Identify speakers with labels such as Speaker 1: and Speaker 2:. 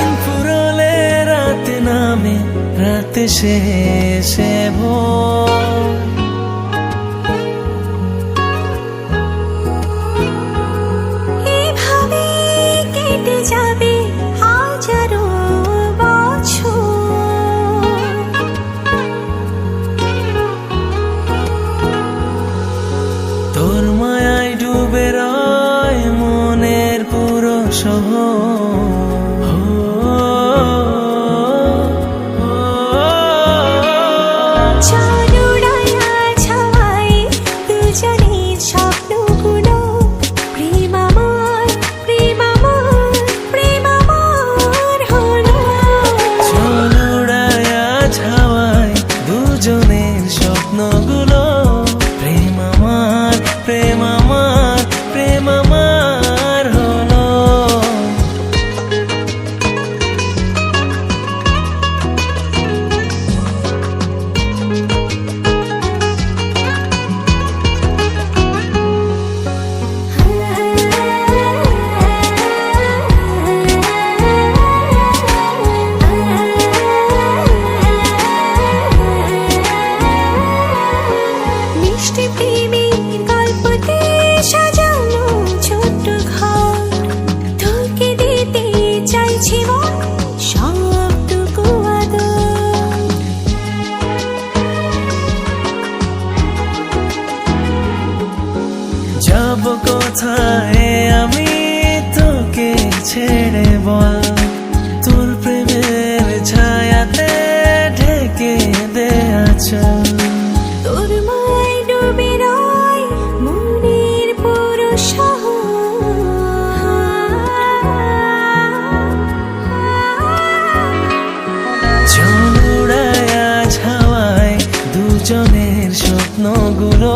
Speaker 1: দিন ফুরলে রাতে নামে, রাতে শেষে ভোর।
Speaker 2: এভাবে কেটে যাবে হাজারো বছর।
Speaker 1: তোর মায়ায় ডুবে রয় মনের পুরো শহর।
Speaker 2: চাঁদ উড়াইয়া ছাওয়ায় দুজনের স্বপ্নগুলো, প্রেম আমার, প্রেম আমার, প্রেম আমার হলো।
Speaker 1: চাঁদ উড়াইয়া ছাওয়ায় দুজনের স্বপ্নগুলো, প্রেম আমার, প্রেম আমার, প্রেম আমার হলো।
Speaker 2: মিষ্টি প্রেমের গল্পতে সাজানো ছোট্ট ঘর, তোকে দিতে চাইছি মন সবটুকু আদর।
Speaker 1: যাব কোথায় আমি তোকে ছেড়ে বল, তোর প্রেমের ছায়াতে ঢেকে দে আঁচল।
Speaker 2: তোর মায় ডুবে রয় মনের পুরো
Speaker 1: চাঁদ উড়াইয়া ছাওয়ায় দুজনের স্বপ্নগুলো,